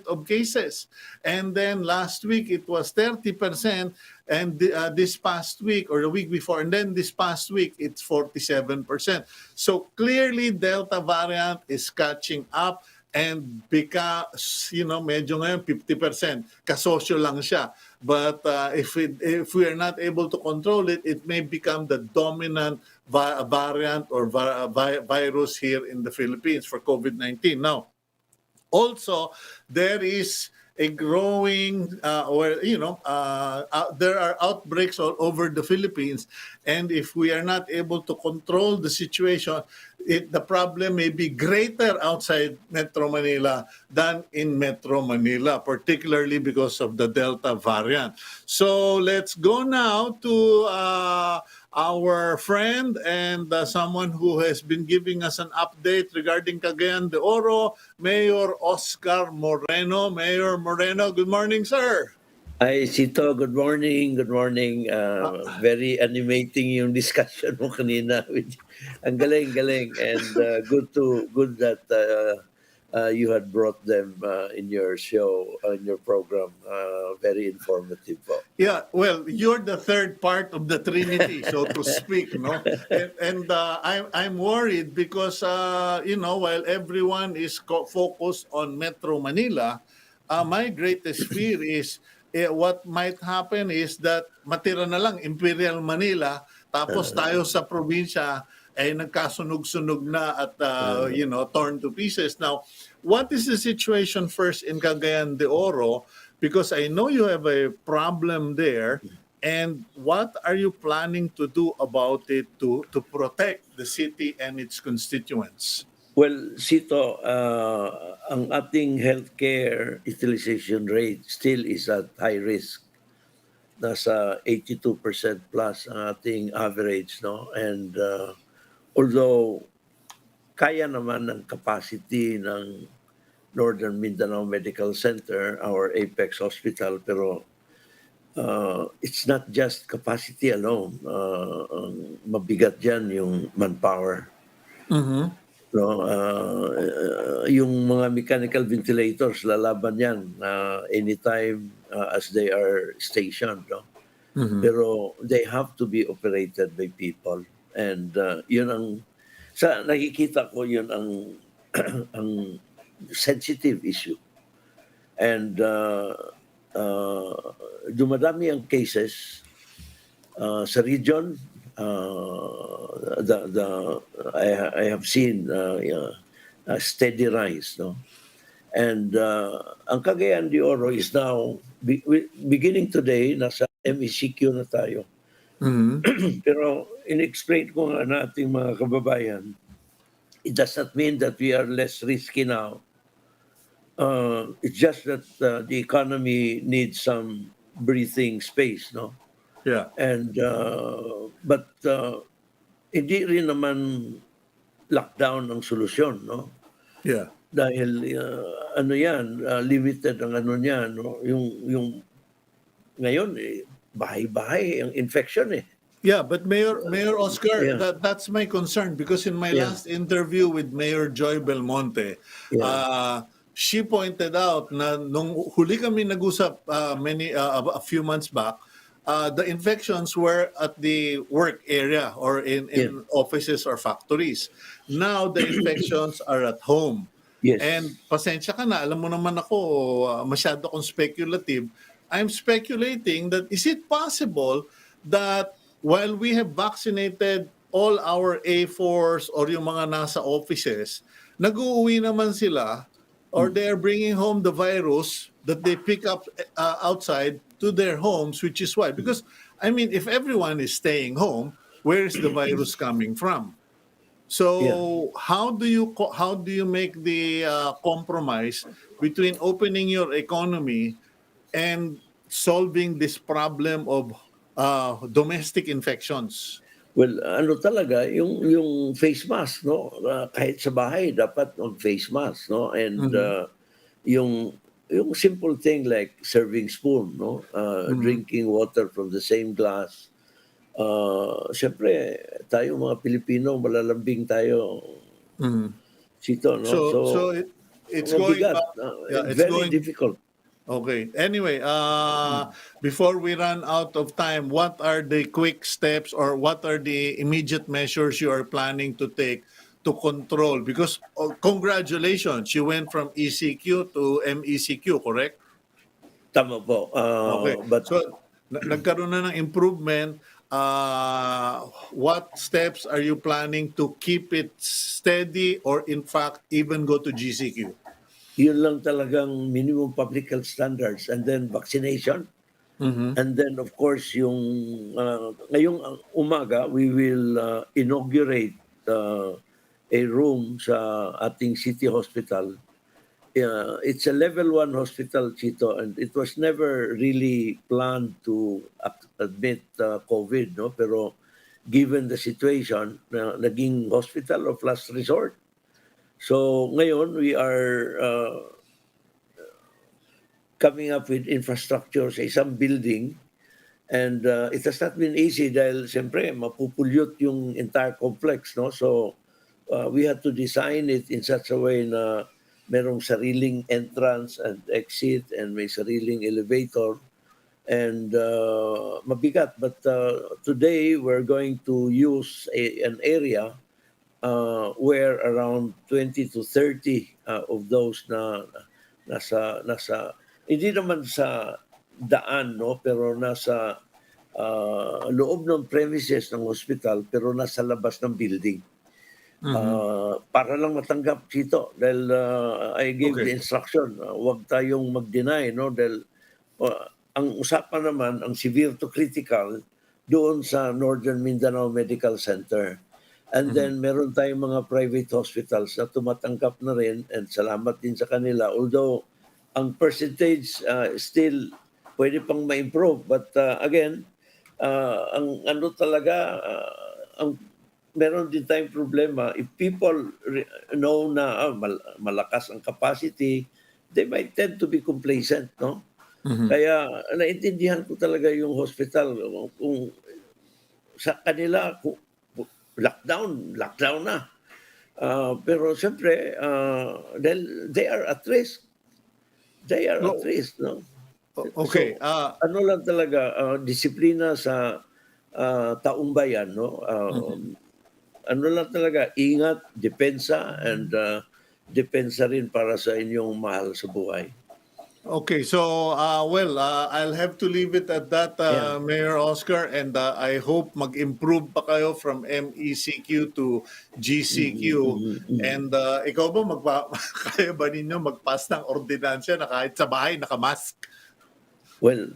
of cases. And then last week, it was 30%. And this past week or the week before, and then this past week, it's 47%. So clearly, Delta variant is catching up. and because medyo ngayon 50% kasosyo lang siya, but if we are not able to control it, it may become the dominant variant or virus here in the Philippines for COVID-19. Now, also, there is a growing, there are outbreaks all over the Philippines, and if we are not able to control the situation, the problem may be greater outside Metro Manila than in Metro Manila, particularly because of the Delta variant. So let's go now to our friend and someone who has been giving us an update regarding Cagayan de Oro, Mayor Oscar Moreno. Mayor Moreno, good morning, sir.
Hi, Cito. Good morning. Good morning. Very animating yung discussion mo kanina. Ang galing. And good that you had brought them in your show, in your program. Very informative po.
Yeah, well, you're the third part of the Trinity, so to speak, no? And I'm worried because while everyone is focused on Metro Manila, my greatest fear is what might happen is that matira na lang Imperial Manila, tapos tayo sa probinsya ay nagkasunog-sunog na at torn to pieces. Now, what is the situation first in Cagayan de Oro? Because I know you have a problem there, and what are you planning to do about it to protect the city and its constituents?
Well, Cito, ang ating healthcare utilization rate still is at high risk. Nasa 82% plus ang ating average, no? And although kaya naman ng capacity ng Northern Mindanao Medical Center, our Apex Hospital, pero it's not just capacity alone. Ang mabigat dyan yung manpower.
Mm-hmm.
No, yung mga mechanical ventilators, lalaban yan anytime as they are stationed. No?
Mm-hmm.
Pero they have to be operated by people. And yun ang, sa nakikita ko, yun ang, ang sensitive issue. And dumadami ang cases sa region. I have seen a steady rise, no? And ang Cagayan de Oro is now beginning today. Nasa MECQ na tayo.
Mm-hmm.
Pero in-explain ko nga nating mga kababayan, it does not mean that we are less risky now. It's just that the economy needs some breathing space, no?
Yeah.
And but hindi rin naman lockdown ang solusyon, no?
Yeah.
Dahil limited ang niyan, no? Yung ngayon bahay-bahay ang infection eh.
Yeah, but Mayor Oscar,
Yeah.
that's my concern because in my
Yeah.
last interview with Mayor Joy Belmonte, she pointed out na nung huli kami nag-usap a few months back, the infections were at the work area or in offices or factories. Now the infections are at home.
Yes.
And pasensya ka na, alam mo naman ako, masyado akong speculative. I'm speculating that is it possible that while we have vaccinated all our A4s or yung mga nasa offices, nag-uuwi naman sila or they are bringing home the virus that they pick up outside to their homes, which is why. Because, I mean, if everyone is staying home, where is the virus coming from? So how do you make the compromise between opening your economy and solving this problem of domestic infections?
Well, talaga, yung face mask, no? Kahit sa bahay, dapat mag-face mask, no? And yung simple thing like serving spoon, no? Drinking water from the same glass. Siyempre, tayo mga Pilipino, malalambing tayo. Sito, no?
So it's going
mabigat,
it's
very
going
difficult.
Okay. Anyway, before we run out of time, what are the quick steps or what are the immediate measures you are planning to take to control? Because congratulations, you went from ECQ to MECQ, correct?
Tama po.
Okay.
But
So, nagkaroon na ng improvement. What steps are you planning to keep it steady or in fact even go to GCQ?
yun lang talagang minimum public health standards, and then vaccination. And then of course yung ngayong umaga we will inaugurate a room sa ating city hospital. It's a level 1 hospital, Chito, and it was never really planned to admit COVID, no? Pero given the situation, naging hospital of last resort. So ngayon we are coming up with infrastructure sa isang building, and it has not been easy dahil siyempre mapupulyot yung entire complex, no? So we had to design it in such a way na merong sariling entrance and exit and may sariling elevator, and mabigat, but today we're going to use an area where around 20 to 30 of those na nasa hindi naman sa daan, no, pero nasa loob ng premises ng hospital pero nasa labas ng building. Para lang matanggap dito dahil I gave
Okay.
the instruction, huwag tayong mag-deny, no, dahil ang usapan naman ang severe to critical doon sa Northern Mindanao Medical Center. And then meron tayong mga private hospitals na tumatanggap na rin, and salamat din sa kanila. Although ang percentage still pwede pang ma-improve, but again, ang ano talaga, ang meron din tayong problema. If people know na malakas ang capacity, they might tend to be complacent, no? Kaya naintindihan ko talaga yung hospital. Kung sa kanila, lockdown na. Pero siyempre, they are at risk. They are
No.
at risk, no?
Okay.
So, ano lang talaga, disiplina sa taong bayan, no? Ano lang talaga, ingat, depensa, and depensa rin para sa inyong mahal sa buhay.
Okay, so I'll have to leave it at that,
Yeah.
Mayor Oscar, and I hope mag-improve pa kayo from MECQ to GCQ. And ikaw ba kaya ba ninyo mag-pass ng ordinansya na kahit sa bahay nakamask?
Well,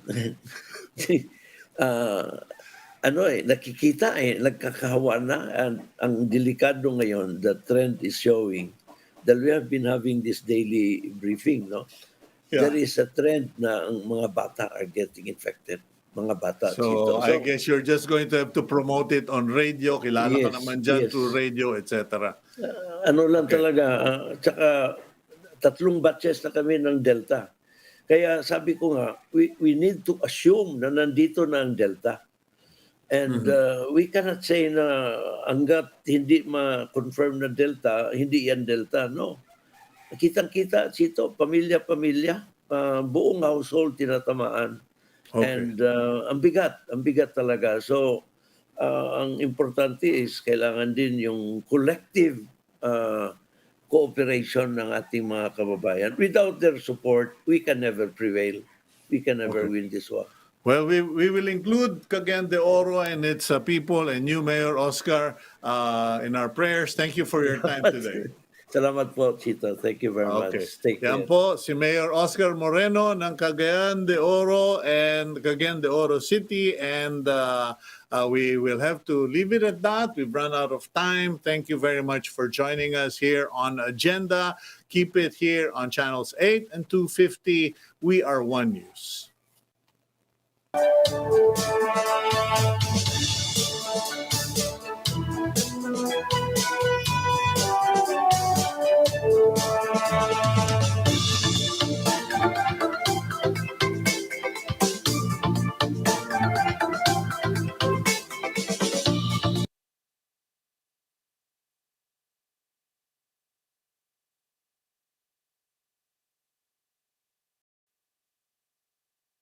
nakikita nagkakahawa na, and ang delikado ngayon, the trend is showing that we have been having this daily briefing, no?
Yeah.
There is a trend na ang mga bata are getting infected. Mga bata, Chito.
So I guess you're just going to have to promote it on radio. Kilala ka
Yes,
naman dyan
yes.
through radio, etc.
Ano lang talaga, tsaka 3 batches na kami ng Delta. Kaya sabi ko nga, we need to assume na nandito na ang Delta. And we cannot say na hanggat hindi ma-confirm na Delta, hindi yan Delta. No. Kitang-kita, Chito, pamilya-pamilya, buong household tinatamaan.
Okay.
And ang bigat talaga. So, ang importante is kailangan din yung collective cooperation ng ating mga kababayan. Without their support, we can never prevail. We can never win this war.
Well, we will include Cagayan de Oro and its people and you, Mayor Oscar, in our prayers. Thank you for your time today.
Salamat po, Chito. Thank you very much. Take care.
Yan po, si Mayor Oscar Moreno ng Cagayan de Oro and Cagayan de Oro City, and we will have to leave it at that. We've run out of time. Thank you very much for joining us here on Agenda. Keep it here on channels 8 and 250. We are One News.